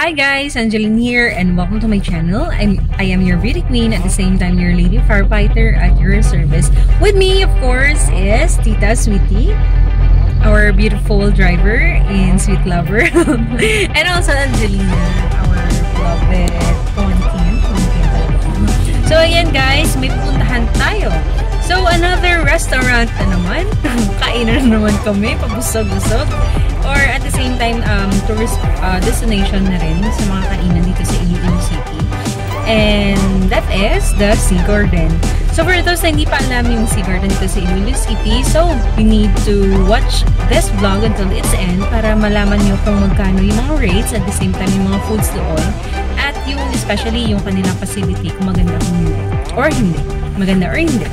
Hi guys, Angeline here and welcome to my channel. I am your beauty queen, at the same time your lady firefighter at your service. With me, of course, is Tita Sweetie, our beautiful driver and sweet lover. And also Angelina, our beloved content. So ayan guys, may pupuntahan tayo. So another restaurant na naman. Kainan na naman kami, pabusog-busog. Or at the same time, tourist destination na rin sa mga kainan dito sa Iloilo City. And that is the Sea Garden. So for those na hindi pa alam yung Sea Garden dito sa Iloilo City, so you need to watch this vlog until its end para malaman nyo kung magkano yung mga rates, at the same time yung mga foods doon, at yung especially yung kanilang facility kung maganda or hindi. Maganda or hindi.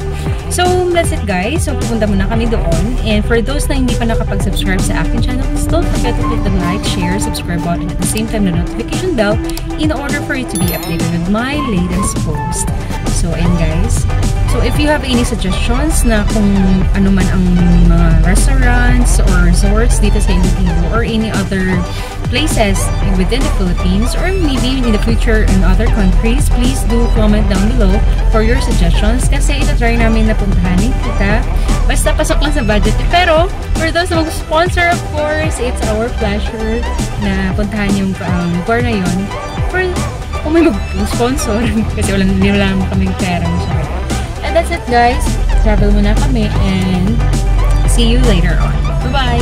So, that's it guys. So, pupunta muna kami doon. And for those na hindi pa nakapag-subscribe sa aking channel, don't forget to click the like, share, subscribe button, at the same time the notification bell in order for you to be updated with my latest post. So, ayan guys. So, if you have any suggestions na kung ano man ang mga restaurants or resorts dito sa Iloilo or any other places within the Philippines or maybe in the future in other countries, please do comment down below for your suggestions kasi ito-try namin na puntahan ni Tita. Basta pasok lang sa budget. Pero, for those na mag-sponsor, of course, it's our pleasure na puntahan yung bar na yun. For kung may mag-sponsor kasi wala naman kaming pera masyado. And that's it guys. Travel muna kami and see you later on. Bye-bye!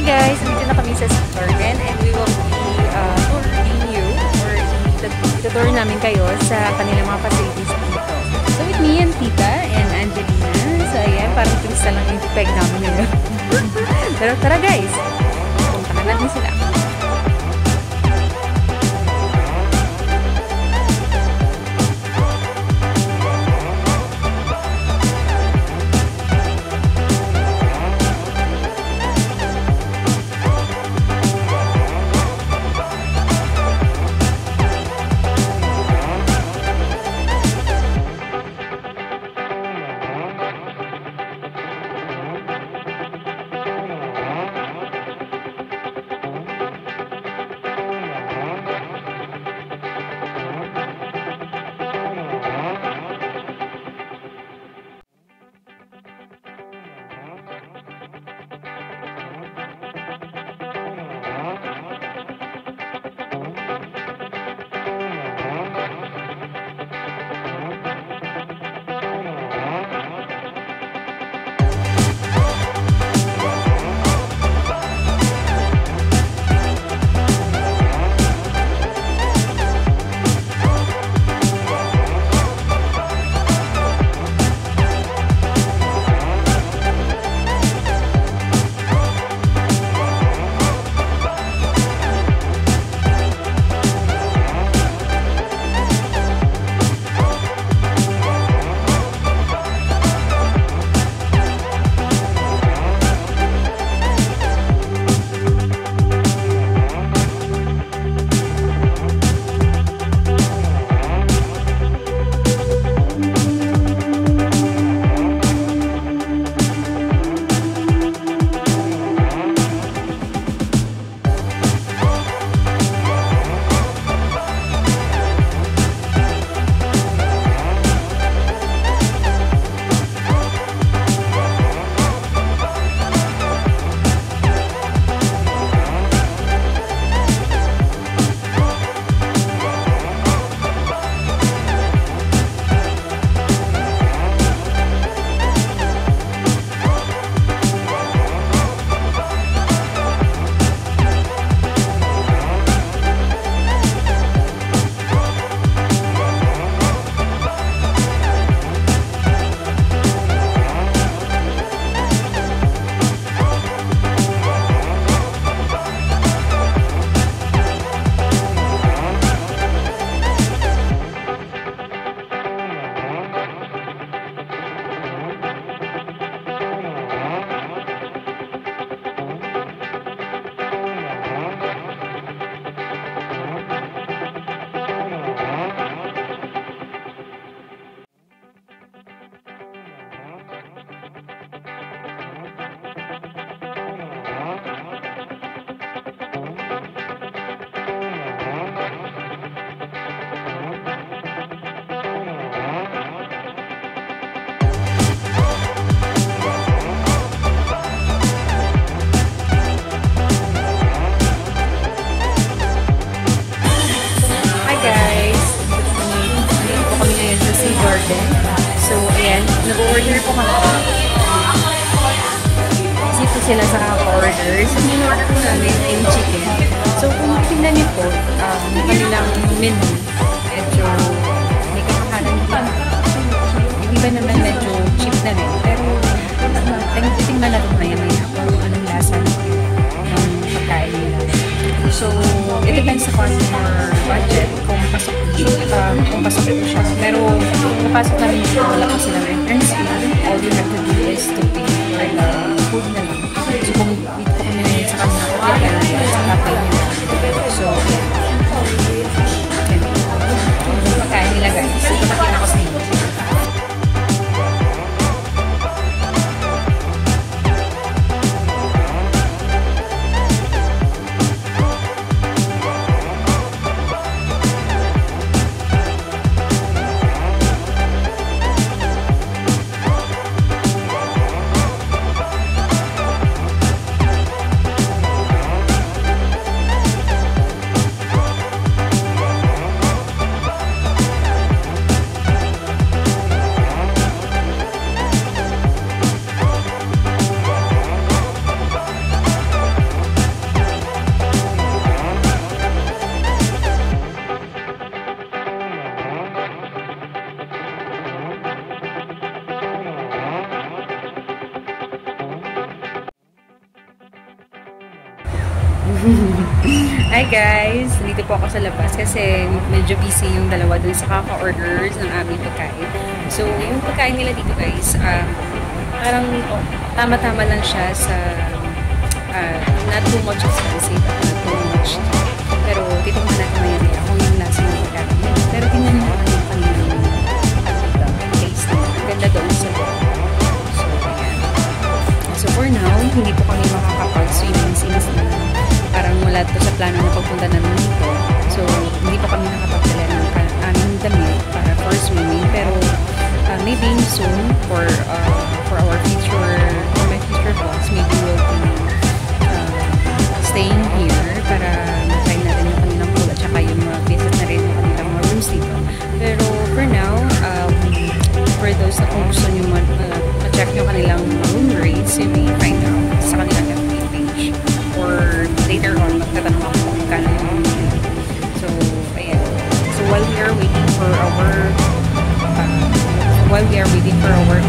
Guys, dito na kami sa Sea Garden and we will be touring you or itutour namin kayo sa kanilang mga facilities dito. So with me and Tita and Angelina. So ayan, parang turista lang yung peg namin ngayon. Pero tara guys, puntahan natin sila. Nag-order po kami. Kasi po sila sa order. So, ginawa po namin yung chicken. So, kung tingnan niyo po, kanilang menu, medyo may kakakalan pa. Yung iba naman medyo cheap na rin. Pero, tingnan natin maya-maya kung anong lasa ng pagkain nila. So, it depends sa customer budget kung pasok po siya. Pero, kung napasok namin dito, wala pa silang entrance fee. All we have to do is to pay for the food na lang. So, kung dito po kami ngayon sa kanila, okay, sa kapay nila. So, yan. Yung pagkain nila guys. Ito makita ko sa inyo. Hi guys! Dito po ako sa labas kasi medyo busy yung dalawa dun sa kaka-orders ng aming pagkain. So, yung pagkain nila dito guys, parang tama-tama lang siya sa not too much expensive at not too much. Pero titingnan natin maya-maya kung yung lasa ng pagkain nila. Pero tingnan nyo yung kanilang taste nila. Ang ganda doon sa loob. So, ayan. So, for now, hindi po kami makakapag-swimming since parang wala to sa plano na pagpunta namin dito. So, hindi pa kami nakapagdala ng aming damit para for swimming. Pero, maybe soon for our my future vlogs, maybe we'll be staying here para matry natin yung kanilang pool at saka yung visit na rin yung kanilang mga rooms dito. Pero, for now, for those na kung gusto nyo ma-check yung kanilang room rates, you may find out sa kanilang FB page. Or later on, magtatanong ako kung magkano yung So, ayan. So, while we are waiting for our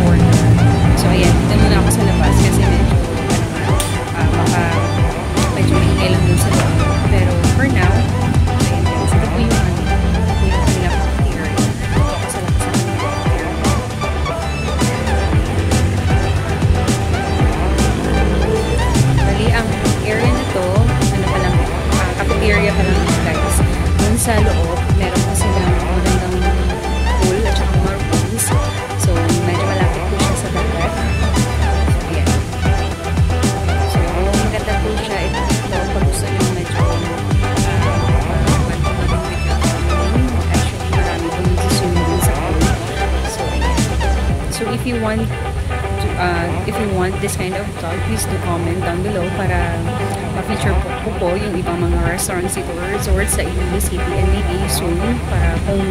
order, so, ayan, dito muna ako sa labas kasi medyo maingay lang dun sa loob. Pero, for now, ayan guys, ito po yung kanilang cafeteria. Dito ako sa labas sa kanilang cafeteria. Bali, ang area na to, cafeteria pa lang guys. Doon sa loob, meron pa silang magandang pool at saka mga rooms. So, medyo malapit po siya sa dagat. So, ayan. So, maganda po siya. Ito, pag gusto nyo medyo madong with your family. Actually, marami po nagsiswimming dun sa pool. So, ayan. So, if you want this kind of vlog, please do comment down below para ma-feature po yung ibang mga restaurants dito or resorts sa Iloilo City, and maybe soon para kung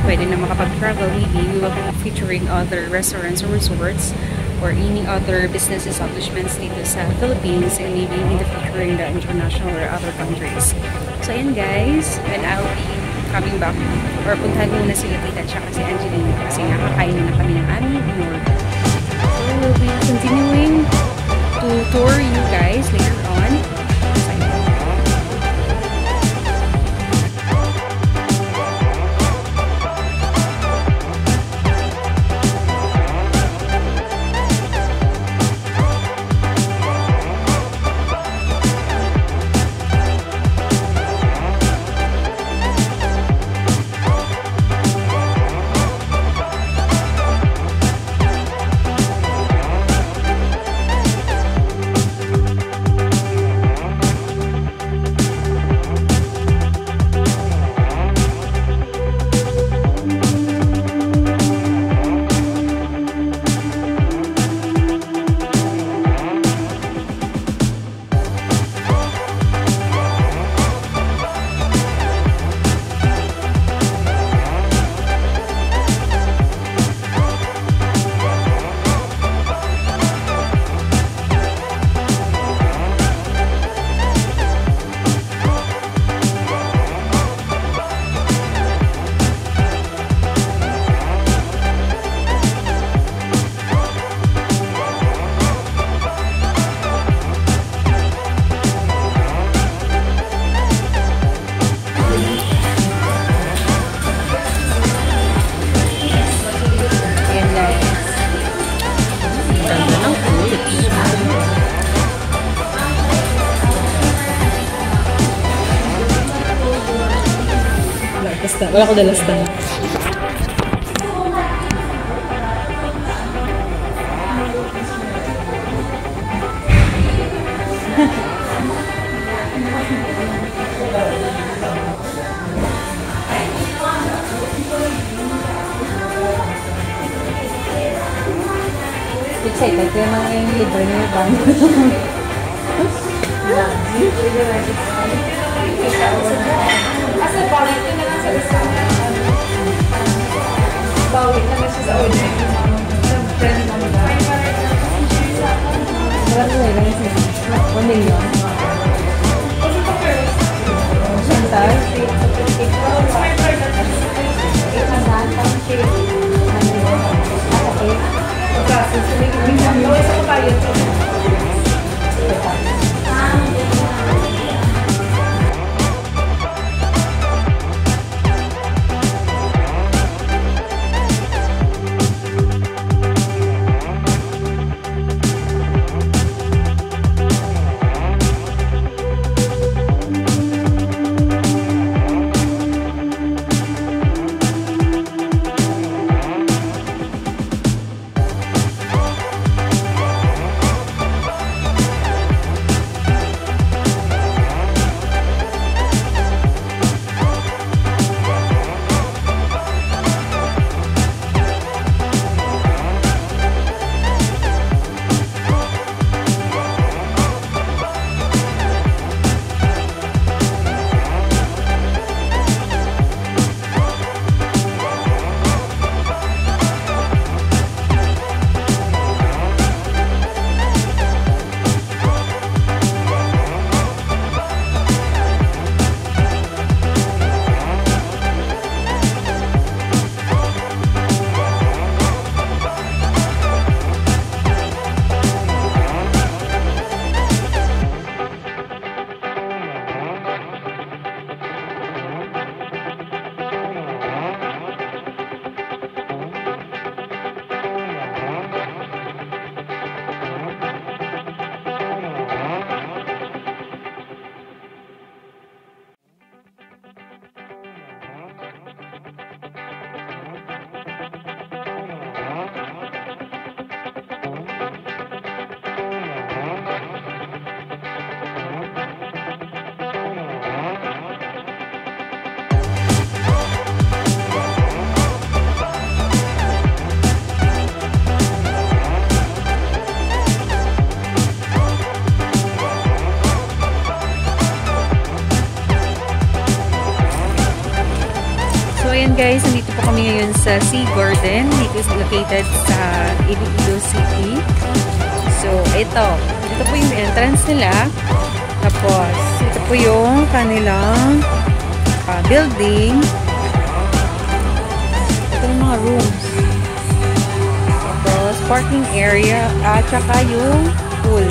pwede na makapag-travel, maybe we will be featuring other restaurants or resorts or any other business establishments dito sa Philippines, and maybe in the future in the international or other countries. So ayan guys, and I'll be coming back or puntahan muna sila Tita at si Angelina kasi nakakain na kami ng aming in-order. So we'll be continuing to tour you guys later on. stand. Wala ko dala stand. Excited kaya mga yung libre na yung bang. Asa bawit na lang sa isa. Bawit na lang siya sa una. Marami na lang siya. 1 million. Chantal? 800. Guys, nandito po kami ngayon sa Sea Garden. Dito is located sa Iloilo City. So, ito po yung entrance nila. Tapos, ito po yung kanilang building. Ito yung mga rooms. Tapos, parking area at saka yung pool.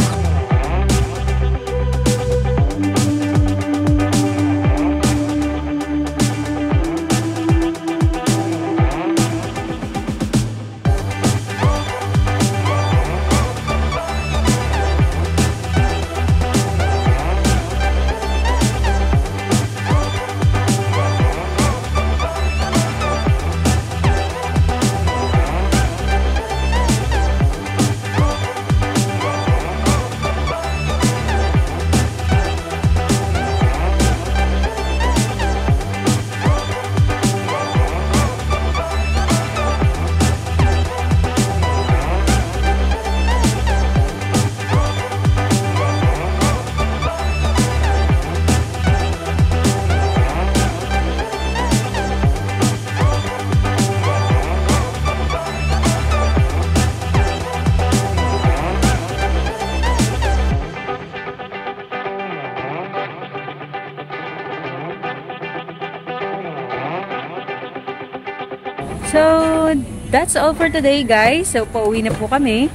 So, that's all for today, guys. So, pauwi na po kami.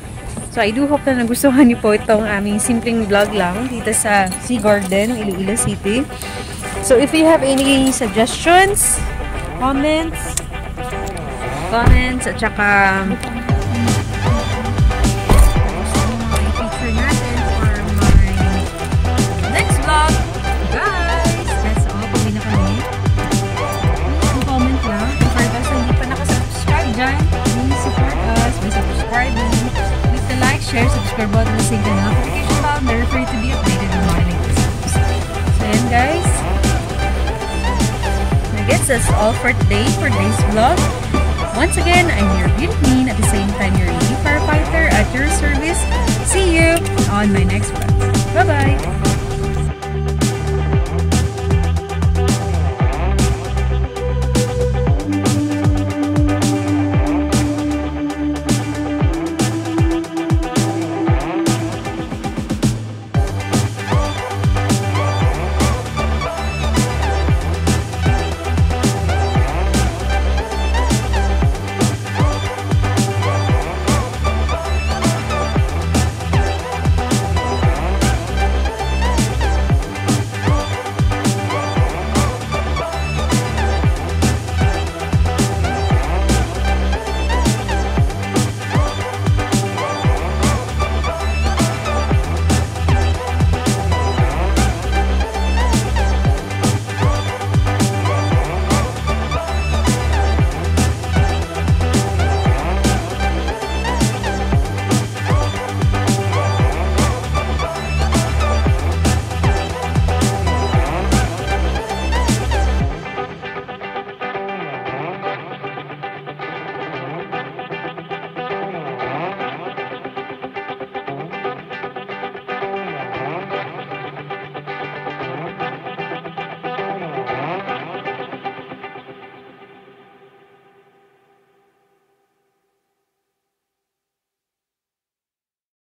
So, I do hope na nagustuhan niyo po itong aming simpleng vlog lang dito sa Sea Garden, Iloilo City. So, if you have any suggestions, comments, at saka feature natin for my next vlog, guys. That's all. Pauwi na kami. that's all for today, for today's vlog. Once again, I'm your beauty queen, at the same time your lady firefighter at your service. See you on my next vlog. Bye-bye!